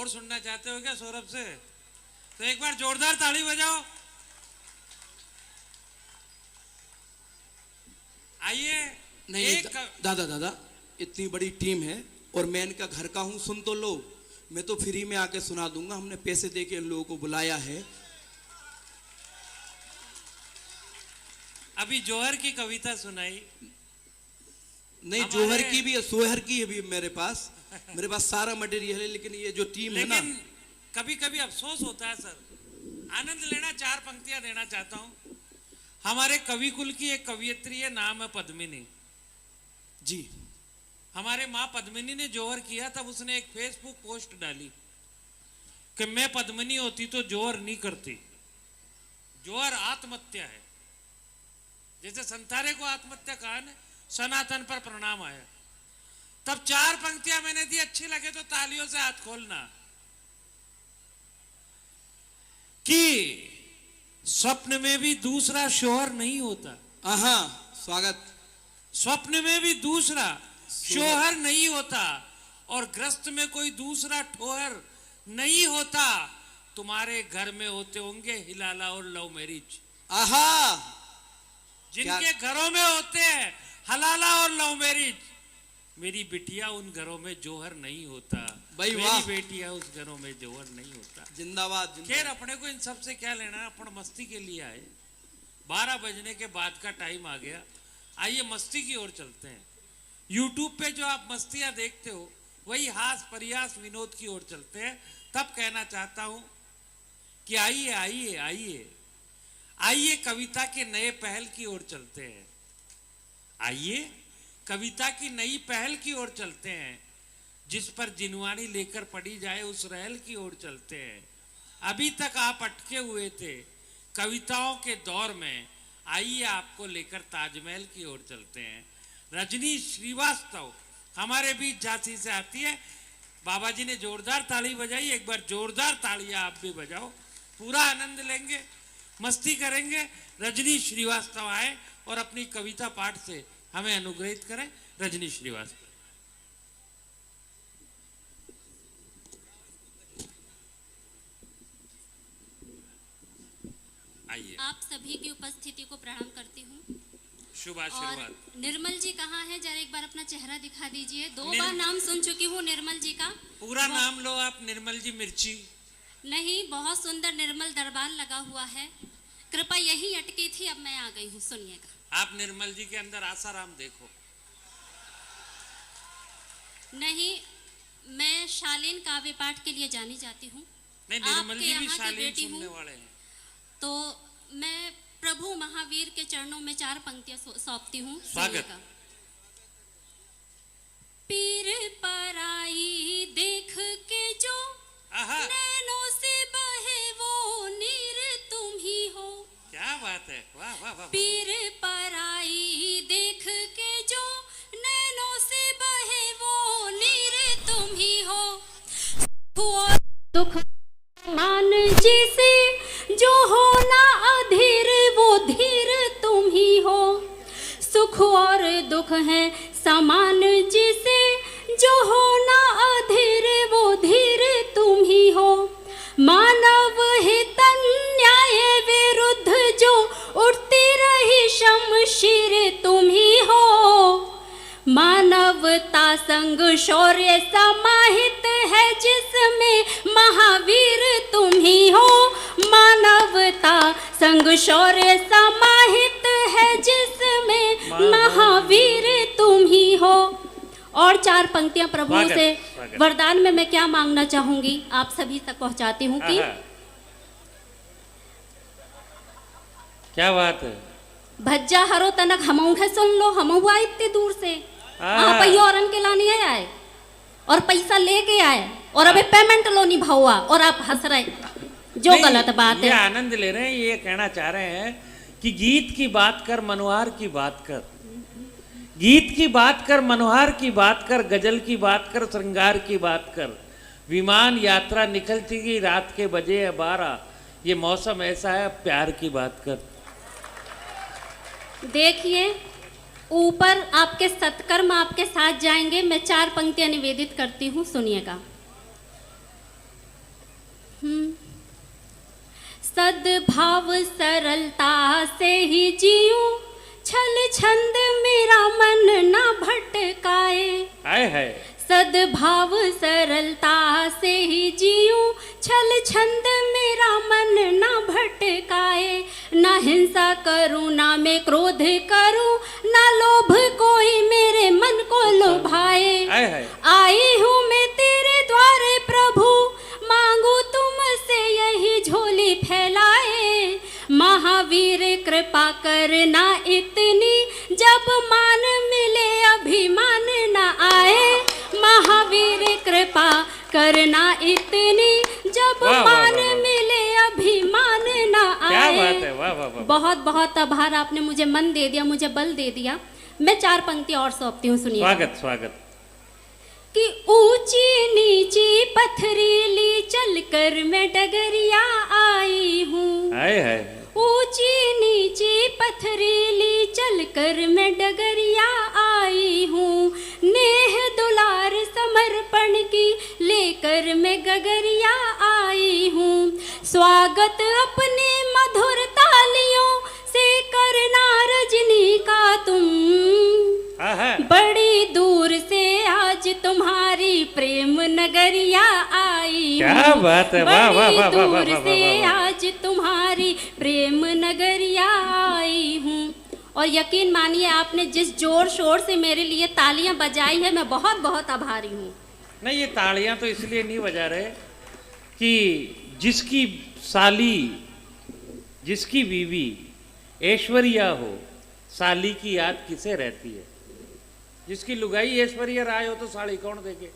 और सुनना चाहते हो क्या सौरभ से? तो एक बार जोरदार ताली बजाओ। आइए। नहीं दादा दादा इतनी बड़ी टीम है और मैं इनका घर का हूं, सुन तो लो। मैं तो फ्री में आके सुना दूंगा, हमने पैसे देके इन लोगों को बुलाया है। अभी जौहर की कविता सुनाई। नहीं जौहर की भी है, सोहर की है भी मेरे पास। मेरे पास सारा मटेरियल है, लेकिन ये जो टीम है ना, कभी कभी अफसोस होता है सर। आनंद लेना, 4 पंक्तियां देना चाहता हूं। हमारे कवि कुल की एक कवियत्री है, नाम है पद्मिनी जी। हमारे माँ पद्मिनी ने जौहर किया, तब उसने एक फेसबुक पोस्ट डाली कि मैं पद्मिनी होती तो जौहर नहीं करती। जौहर आत्महत्या है। जैसे संथारे को आत्महत्या कहा ना, सनातन पर प्रणाम आया। तब 4 पंक्तियां मैंने दी, अच्छी लगे तो तालियों से हाथ खोलना। कि स्वप्न में भी दूसरा शोहर नहीं होता। स्वागत। स्वप्न में भी दूसरा शोहर नहीं होता और ग्रस्त में कोई दूसरा ठोहर नहीं होता। तुम्हारे घर में होते होंगे हिलाला और लव मैरिज। जिनके घरों में होते हैं हलाला और लव मैरिज, मेरी बिटिया उन घरों में जौहर नहीं होता। भाई मेरी बेटिया उस घरों में जौहर नहीं होता। जिंदाबाद। खैर अपने को इन सब से क्या लेना है, अपन मस्ती के लिए आए। 12 बजने के बाद का टाइम आ गया, आइए मस्ती की ओर चलते हैं। यूट्यूब पे जो आप मस्तियां देखते हो वही हास परियास विनोद की ओर चलते हैं। तब कहना चाहता हूं कि आइए आइए आइए आइए कविता के नए पहल की ओर चलते हैं। आइए कविता की नई पहल की ओर चलते हैं। जिस पर जिनवानी लेकर पड़ी जाए उस रहल की ओर चलते हैं। अभी तक आप अटके हुए थे कविताओं के दौर में, आइए आपको लेकर ताजमहल की ओर चलते हैं। रजनी श्रीवास्तव हमारे बीच झांसी से आती है। बाबा जी ने जोरदार ताली बजाई, एक बार जोरदार तालियां आप भी बजाओ। पूरा आनंद लेंगे, मस्ती करेंगे। रजनी श्रीवास्तव आए और अपनी कविता पाठ से हमें अनुग्रहित करें। रजनी श्रीवास्तव। आइए। आप सभी की उपस्थिति को प्रणाम करती हूँ। शुभ आशीर्वाद। निर्मल जी कहाँ है, जरा एक बार अपना चेहरा दिखा दीजिए। 2 बार नाम सुन चुकी हूँ निर्मल जी का। पूरा नाम लो आप। निर्मल जी मिर्ची नहीं, बहुत सुंदर निर्मल दरबार लगा हुआ है। कृपा यही अटकी थी, अब मैं आ गई हूँ, सुनिएगा। आप निर्मल जी के अंदर आसाराम देखो। नहीं, मैं शालीन काव्य पाठ के लिए जानी जाती हूँ। नहीं, निर्मल जी भी शालीन सुनने वाले हैं। तो मैं प्रभु महावीर के चरणों में 4 पंक्तियां सौंपती हूँ। स्वागत। पीर पराई देख के जो नैनों से बहे वो नीर तुम ही हो। क्या बात है, वाह वाह वाह। पीर पराई देख के जो नैनों से बहे वो नीर तुम ही हो। दुख मान जिसे जो हो ना अधीर वो धीर तुम ही हो। सुख और दुख है समान जिसे जो हो ना अधीर वो धीर तुम ही हो। मानव हित न्याय विरुद्ध जो उठती रही शमशीर तुम ही हो। मानवता संग शौर्य समाहित है जिसमें महावीर तुम ही हो। मानवता संग शौर्य समाहित है जिसमें महावीर तुम ही हो। और 4 पंक्तियां प्रभु से वरदान में मैं क्या मांगना चाहूंगी आप सभी तक पहुंचाती हूँ कि क्या बात है। भज्जा हरो तनक हमऊ है, सुन लो हमऊ आए इतनी दूर से। औरन के लाने आए और पैसा लेके आए और अबे पेमेंट लो नहीं भावा और आप हंस रहे, जो गलत बात है। ये आनंद ले रहे हैं, ये कहना चाह रहे हैं कि गीत की बात कर, मनोहार की बात कर। गीत की बात कर, मनोहार की बात कर, गजल की बात कर, श्रृंगार की बात कर। विमान यात्रा निकलती गई, रात के बजे 12। ये मौसम ऐसा है, प्यार की बात कर। देखिए ऊपर आपके सत्कर्म आपके साथ जाएंगे। मैं 4 पंक्तियां निवेदित करती हूँ, सुनिएगा। सद्भाव सरलता से ही जीऊं, छल छंद मेरा मन ना भटकाए। आए है सद्भाव सरलता से ही जीऊं, छल छंद मेरा मन ना भटकाए। ना हिंसा करूं ना मैं क्रोध करूं, ना लोभ कोई मेरे मन को लुभाए। आए है आई हूँ मैं तेरे द्वारे प्रभु, मांगू तुमसे यही झोली फैलाए। महावीर कृपा करना इतनी, जब मान मिले अभिमान न आए। महावीर कृपा करना इतनी, जब वाह, वाह, मान वाह, वाह। मिले अभिमान न क्या आए। बात है, वाह वाह वाह। बहुत बहुत आभार, आपने मुझे मन दे दिया, मुझे बल दे दिया। मैं 4 पंक्ति और सौंपती हूँ, सुनिए। स्वागत स्वागत। कि ऊंची नीची पथरीली चलकर मैं डगरिया आई हूँ। आए है ऊंची नीची पथरीली चलकर मैं डगरिया आई हूँ। नेह दुलार समर्पण की लेकर मैं गगरिया आई हूँ। स्वागत अपने मधुर तालियों से करना रजनी का तुम। आहा, बड़ी दूर से आज तुम्हारी प्रेम नगरिया आई हूँ। क्या बात है, वाह वाह वाह बड़ी वाह वाह दूर वाह, से वाह, वाह। आज तुम्हारी प्रेम नगरिया आई हूँ। और यकीन मानिए, आपने जिस जोर शोर से मेरे लिए तालियां बजाई है, मैं बहुत बहुत आभारी हूँ। नहीं, ये तालियां तो इसलिए नहीं बजा रहे कि जिसकी साली, जिसकी बीवी ऐश्वर्या हो, साली की याद किसे रहती है। जिसकी लुगाई ऐश्वर्या राय हो तो साली कौन देखे।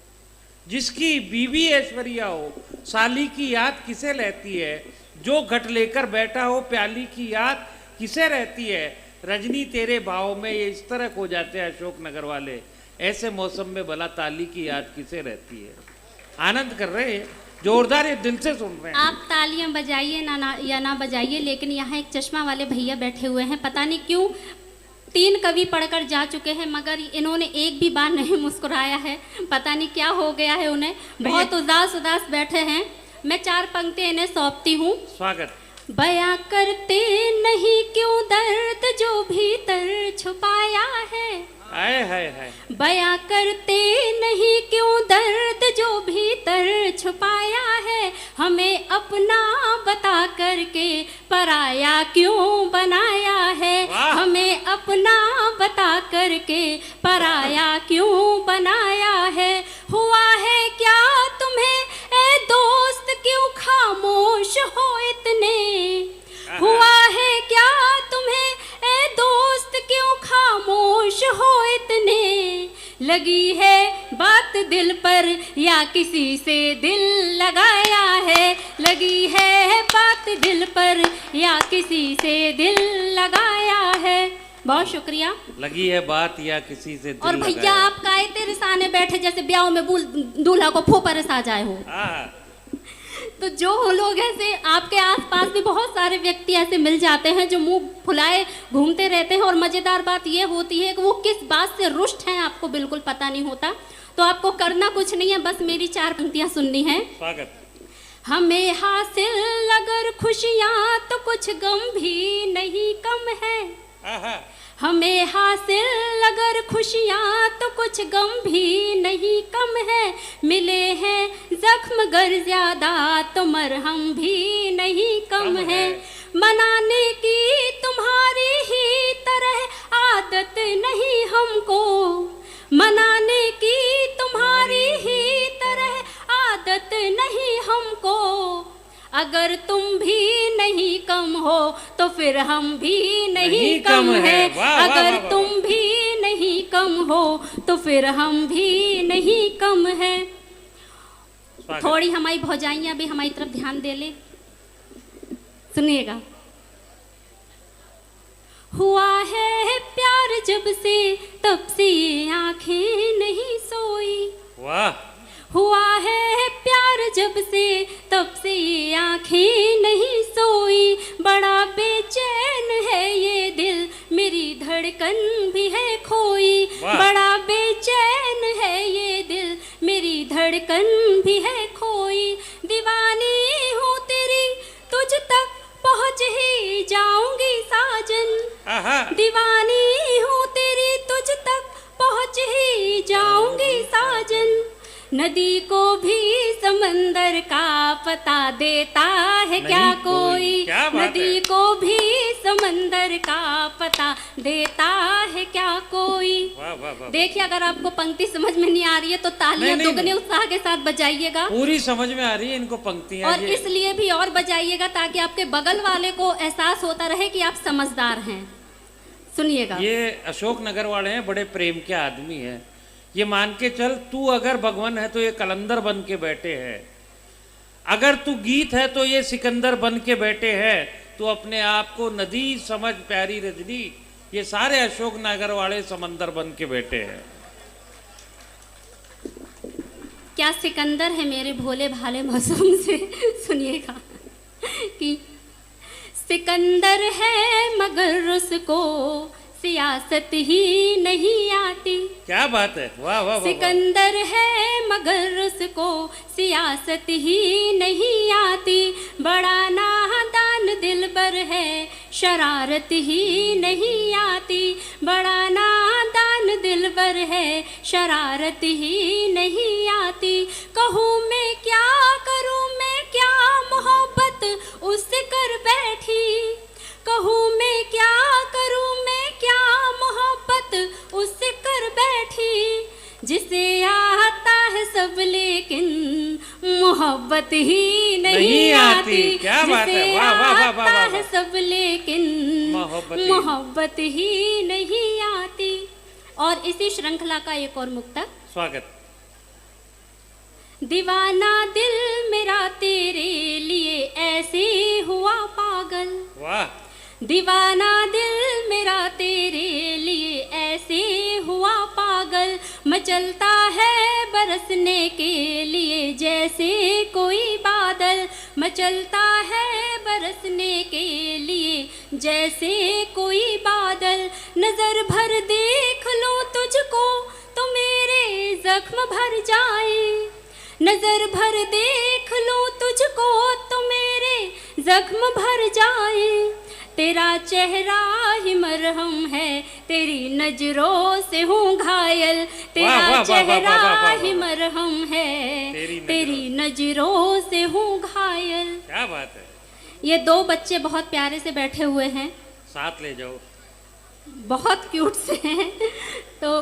जिसकी बीवी ऐश्वर्या हो, साली की याद किसे रहती है। जो घट लेकर बैठा हो, प्याली की याद किसे रहती है। रजनी तेरे भाव में ये इस तरह हो जाते हैं अशोक नगर वाले। ऐसे मौसम में भला ताली की याद किसे रहती है। आनंद कर रहे हैं, जोरदार, ये दिल से सुन रहे हैं। आप तालियां बजाइए ना या ना बजाइए, लेकिन यहाँ एक चश्मा वाले भैया बैठे हुए हैं। पता नहीं क्यों 3 कवि पढ़कर जा चुके हैं, मगर इन्होंने एक भी बार नहीं मुस्कुराया है। पता नहीं क्या हो गया है उन्हें, बहुत उदास उदास बैठे हैं। मैं 4 पंक्तियां इन्हें सौंपती हूँ। स्वागत। बयां करते नहीं क्यों दर्द जो भीतर छुपाया है। आए हाय हाय। बयां करते नहीं क्यों दर्द जो भीतर छुपाया है। हमें अपना बता करके पराया क्यों बनाया है। वाह। हमें अपना बता करके पराया क्यों बनाया है। हुआ है क्या तुम्हें ए दोस्त, क्यों खामोश हो इतने। हुआ है क्या तुम्हें ए दोस्त, क्यों खामोश हो इतने। लगी है बात दिल पर या किसी से दिल लगाया है। लगी है बात दिल पर या किसी से दिल लगाया है। बहुत शुक्रिया। लगी है बात या किसी से दिल और भैया, लगाया। आप काहे तेरे सामने बैठे जैसे ब्याह में दूल्हा को फूफर सा जाए हो। तो जो लोग ऐसे आपके आसपास भी बहुत सारे व्यक्ति ऐसे मिल जाते हैं जो मुंह फुलाए घूमते रहते हैं। और मज़ेदार बात ये होती है कि वो किस बात से रुष्ट हैं आपको बिल्कुल पता नहीं होता। तो आपको करना कुछ नहीं है, बस मेरी 4 पंक्तियां सुननी है। स्वागत। हमें हासिल अगर खुशियाँ तो कुछ गम भी नहीं कम है। आहा। हमें हासिल अगर खुशियाँ तो कुछ गम भी नहीं कम है। मिले हैं जख्म गर ज्यादा तो मरहम भी नहीं कम है। मनाने की तुम्हारी ही तरह आदत नहीं हमको। मनाने की तुम्हारी ही तरह आदत नहीं हमको। अगर तुम भी नहीं कम हो तो फिर हम भी नहीं कम है। अगर तुम भी नहीं कम हो तो फिर हम भी नहीं कम है। थोड़ी हमारी भौजाइयाँ भी हमारी तरफ ध्यान दे ले, सुनिएगा। हुआ है प्यार जब से तब से ये आंखें नहीं सोई। वाह। हुआ है प्यार जब से तब से ये आंखें नहीं सोई। बड़ा बेचैन है ये दिल, मेरी धड़कन भी है खोई। बड़ा बेचैन है ये दिल, मेरी धड़कन भी है खोई। दीवानी हूँ तेरी तुझ तक जाऊंगी साजन, आहा, दीवानी हूँ तेरी तुझ तक पहुँच ही जाऊंगी साजन। नदी को भी समंदर का पता देता है क्या नहीं कोई, क्या बात नदी है। को भी समंदर का पता देता है क्या कोई। वाह वाह वाह, देखिए, अगर आपको पंक्ति समझ में नहीं आ रही है तो तालियां नहीं, दुगने नहीं। उत्साह के साथ बजाइएगा, पूरी समझ में आ रही है इनको पंक्तियां। और इसलिए भी और बजाइएगा ताकि आपके बगल वाले को एहसास होता रहे कि आप समझदार हैं। सुनिएगा। ये अशोक नगर वाले हैं, बड़े प्रेम के आदमी हैं। ये मान के चल, तू अगर भगवान है तो ये कलंदर बन के बैठे हैं, अगर तू गीत है तो ये सिकंदर बन के बैठे हैं। तू अपने आप को नदी समझ प्यारी रजनी, ये सारे अशोक नगर वाले समंदर बन के बैठे हैं। क्या सिकंदर है मेरे भोले भाले मासूम से। सुनिएगा कि सिकंदर है मगर उसको सियासत ही नहीं आती। क्या बात है, वाह वाह वाह, सिकंदर है मगर उसको सियासत ही नहीं आती। बड़ा नादान दिलबर है शरारत ही नहीं आती। बड़ा नादान दिलबर है शरारत ही नहीं आती। कहूँ मैं क्या करूँ मैं क्या मोहब्बत उससे कर बैठी। कहूँ मैं क्या करूँ मैं क्या मोहब्बत उससे कर बैठी। जिसे आता है सब लेकिन मोहब्बत ही नहीं आती। क्या बात है, जिसे वाह वाह वाह वाह आता वाह, है सब लेकिन मोहब्बत ही नहीं आती। और इसी श्रृंखला का एक और मुक्तक। स्वागत। दीवाना दिल मेरा तेरे लिए ऐसे हुआ पागल। वाह, दीवाना दिल मेरा तेरे लिए ऐसे हुआ पागल। मचलता है बरसने के लिए जैसे कोई बादल। मचलता है बरसने के लिए जैसे कोई बादल। नजर भर देख लूं तुझको तो मेरे जख्म भर जाए। नजर भर देख लूं तुझको तो मेरे जख्म भर जाए। तेरा चेहरा ही मरहम है तेरी नजरों से हूँ घायल। तेरा चेहरा ही मरहम है तेरी नजरों से हूँ घायल। क्या बात है। ये दो बच्चे बहुत प्यारे से बैठे हुए हैं, साथ ले जाओ। बहुत क्यूट से हैं। तो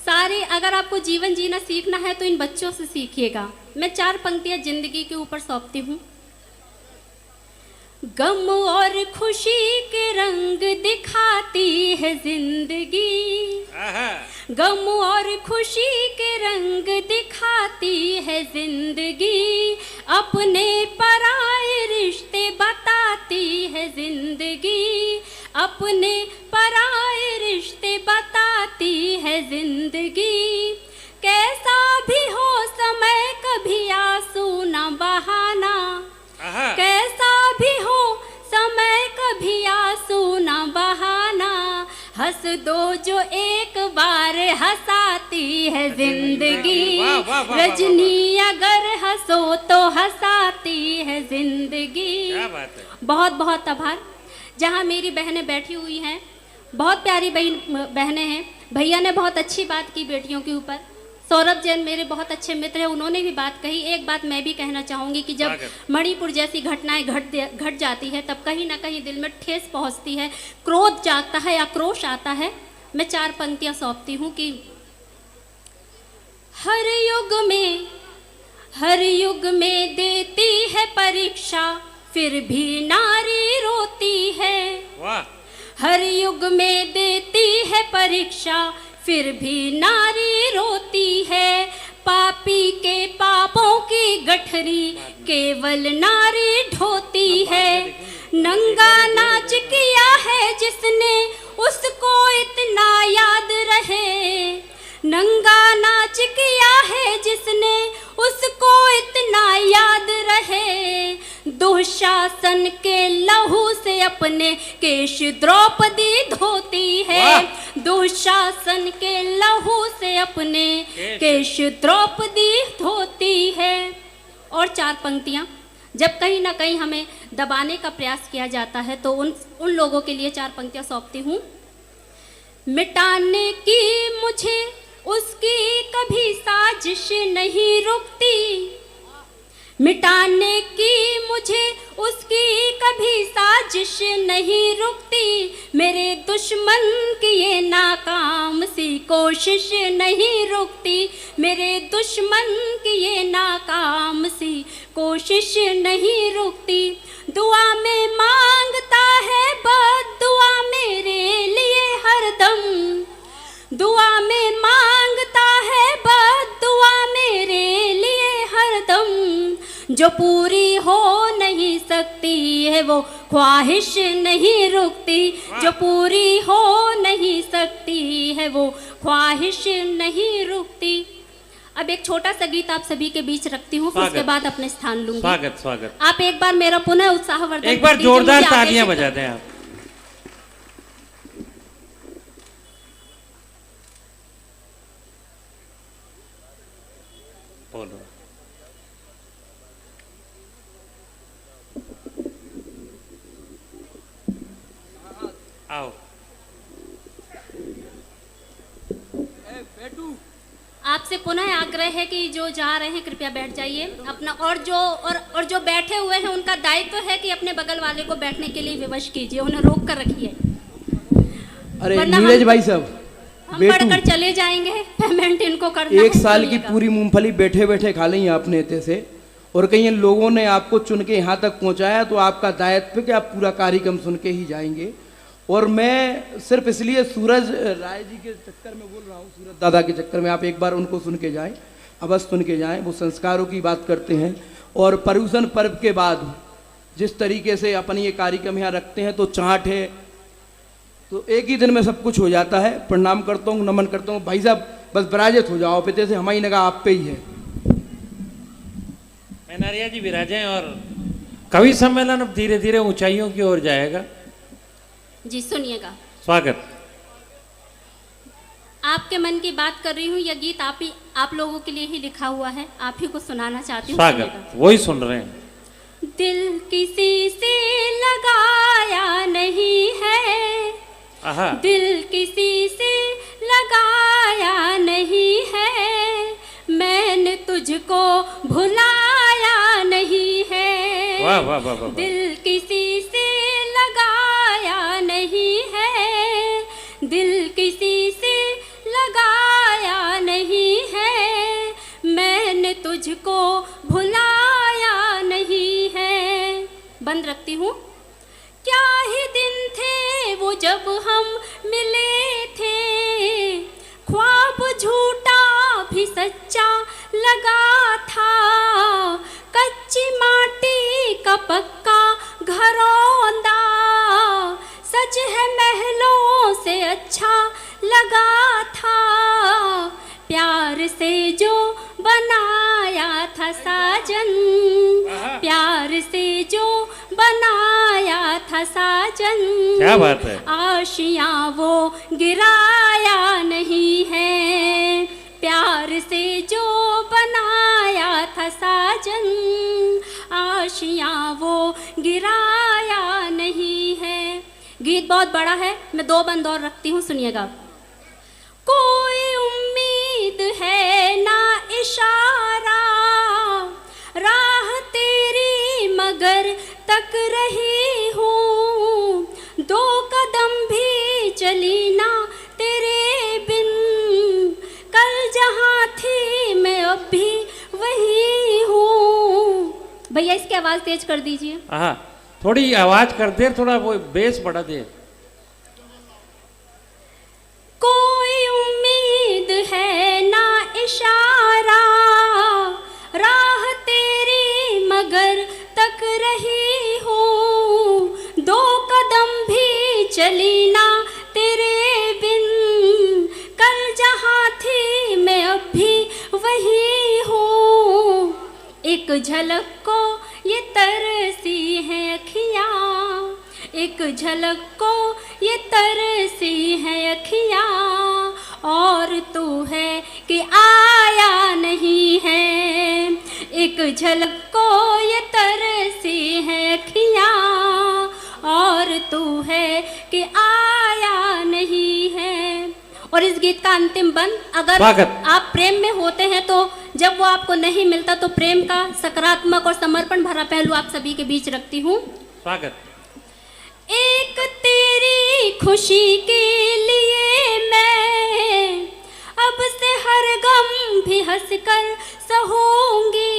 सारे, अगर आपको जीवन जीना सीखना है तो इन बच्चों से सीखिएगा। मैं 4 पंक्तियां जिंदगी के ऊपर सौंपती हूँ। गम और खुशी के रंग दिखाती है जिंदगी। गम और खुशी के रंग दिखाती है जिंदगी। अपने पराए रिश्ते बताती है जिंदगी। अपने पराए रिश्ते बताती है जिंदगी। कैसा भी हो समय कभी आंसू न बहाना। कैसा भी हो समय कभी आंसू न बहाना। हंस दो जो एक बार हंसाती है जिंदगी। रजनी अगर हंसो तो हंसाती है जिंदगी। क्या बात है। बहुत बहुत आभार। जहाँ मेरी बहनें बैठी हुई हैं, बहुत प्यारी बहनें हैं। भैया ने बहुत अच्छी बात की बेटियों के ऊपर। सौरभ जैन मेरे बहुत अच्छे मित्र हैं, उन्होंने भी बात कही। एक बात मैं भी कहना चाहूँगी कि जब मणिपुर जैसी घटनाएं घट जाती है तब कहीं ना कहीं दिल में ठेस पहुँचती है, क्रोध जागता है, आक्रोश आता है। मैं 4 पंक्तियाँ सौंपती हूँ कि हर युग में देती है परीक्षा फिर भी नारी रोती है। वाह। हर युग में देती है परीक्षा फिर भी नारी रोती है। पापी के पापों की गठरी केवल नारी ढोती है। नंगा नाच किया है जिसने उसको इतना याद रहे। नंगा नाच किया है जिसने उसको इतना याद रहे। दुशासन के लहू से अपने केश द्रौपदी धोती है। दुशासन के लहू से अपने केश द्रौपदी धोती है। और 4 पंक्तियां। जब कहीं ना कहीं हमें दबाने का प्रयास किया जाता है, तो उन लोगों के लिए 4 पंक्तियां सौंपती हूँ। मिटाने की मुझे उसकी कभी साजिश नहीं रुकती, मिटाने की मुझे उसकी कभी साजिश नहीं रुकती, मेरे दुश्मन की ये नाकाम सी कोशिश नहीं रुकती, मेरे दुश्मन की ये नाकाम सी कोशिश नहीं रुकती। दुआ में मांगता है बद्दुआ मेरे लिए हरदम, दुआ में मांगता है बद्दुआ मेरे लिए हरदम, जो पूरी हो नहीं सकती है वो ख्वाहिश नहीं रुकती, जो पूरी हो नहीं सकती है वो ख्वाहिश नहीं रुकती। अब एक छोटा सा गीत आप सभी के बीच रखती हूँ, फिर उसके बाद अपने स्थान लूंगी। स्वागत स्वागत। आप एक बार मेरा पुनः उत्साहवर्धन एक बार जोरदार तालियां बजा दें आप। बोलो। आओ। आपसे पुनः आग्रह है कि जो जा रहे हैं कृपया बैठ जाइए अपना, और जो बैठे हुए हैं उनका दायित्व है कि अपने बगल वाले को बैठने के लिए विवश कीजिए, उन्हें रोक कर रखिए। अरे नीरज भाई साहब, हम पढ़कर चले जाएंगे, पेमेंट इनको करना है। 1 साल की पूरी मूंगफली बैठे बैठे खा ली आपने इतने से, और कहीं लोगों ने आपको चुन के यहाँ तक पहुँचाया, तो आपका दायित्व है कि आप पूरा कार्यक्रम सुन के ही जाएंगे। और मैं सिर्फ इसलिए सूरज राय जी के चक्कर में बोल रहा हूँ, सूरज दादा के चक्कर में, आप एक बार उनको सुन के जाएं, अवश्य सुन के जाएं। वो संस्कारों की बात करते हैं, और पर्यूषण पर्व के बाद जिस तरीके से अपन ये कार्यक्रम यहाँ रखते हैं, तो चाट है, तो एक ही दिन में सब कुछ हो जाता है। प्रणाम करता हूँ, नमन करता हूँ। भाई साहब बस विराजित हो जाओ, पिते से हमारी निगाह आप पे ही है। मैनारिया जी विराजें, और कवि सम्मेलन अब धीरे धीरे ऊंचाइयों की ओर जाएगा। जी सुनिएगा। स्वागत। आपके मन की बात कर रही हूँ, यह गीत आप लोगों के लिए ही लिखा हुआ है, आप ही को सुनाना चाहती हूँ। स्वागत, वही सुन रहे हैं। दिल किसी से लगाया नहीं है, आहा। दिल किसी से लगाया नहीं है, मैंने तुझको भुलाया नहीं है। वाह वाह वाह वाह। दिल किसी से लगाया नहीं है, दिल किसी से लगाया नहीं है, मैंने तुझको भुलाया नहीं है। बंद रखती हूँ। क्या ही दिन थे वो जब हम मिले थे, ख्वाब झूठा भी सच्चा लगा था, कच्ची माटी का पक्का घरौंदा, सच है महलों से अच्छा लगा था, प्यार से जो बनाया था साजन, प्यार से जो बनाया था साजन, क्या बात है। आशियाँ वो गिराया नहीं है, प्यार से जो बनाया था साजन, आशियाँ वो गिराया नहीं है। गीत बहुत बड़ा है, मैं 2 बंद और रखती हूँ, सुनिएगा। कोई उम्मीद है ना इशारा, राह तेरी मगर तक रही हूँ, 2 कदम भी चली ना तेरे बिन, कल जहाँ थी मैं अब भी वही हूँ। भैया इसकी आवाज तेज कर दीजिए। हाँ, थोड़ी आवाज कर दे, थोड़ा वो बेस बढ़ा दे। कोई उम्मीद है ना इशारा, राह तेरी मगर तक रही हूँ, 2 कदम भी चली ना तेरे बिन, कल जहाँ थी मैं अब भी वही हूँ। एक झलक को ये तरसी है अखियाँ, एक झलक को ये तरसी है अखियाँ, और तू है कि आया नहीं है, एक झलक को ये तरसी सी हैं अखियाँ और तू है कि आया नहीं है। और इस गीत का अंतिम बंद, अगर स्वागत। आप प्रेम में होते हैं तो जब वो आपको नहीं मिलता तो प्रेम का सकारात्मक और समर्पण भरा पहलू आप सभी के बीच रखती हूँ। स्वागत। एक तेरी खुशी के लिए मैं अब से हर गम भी हंसकर सहूंगी।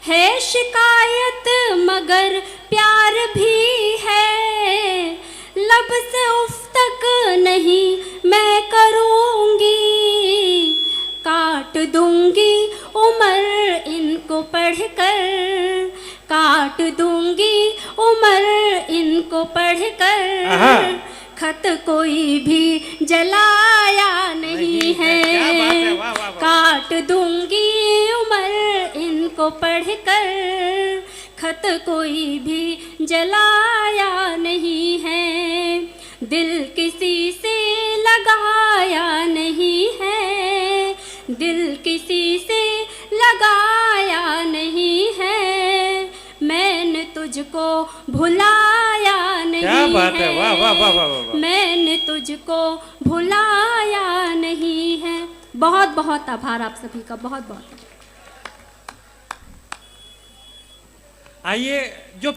है शिकायत मगर प्यार भी है, लब से उफ तक नहीं मैं करूंगी। काट दूंगी उम्र इनको पढ़कर, काट दूंगी उम्र इनको पढ़कर। खत कोई भी जलाया नहीं है, क्या बात है, वाह, वाह, वाह। काट दूंगी उम्र इनको पढ़कर। खत कोई भी जलाया नहीं है, दिल किसी से लगाया नहीं है, दिल किसी से लगाया नहीं है। मैंने तुझको भुलाया नहीं है, क्या बात है, वाह वाह वाह वाह वाह। मैंने तुझको भुलाया नहीं है। बहुत बहुत आभार आप सभी का, बहुत बहुत। आइए जो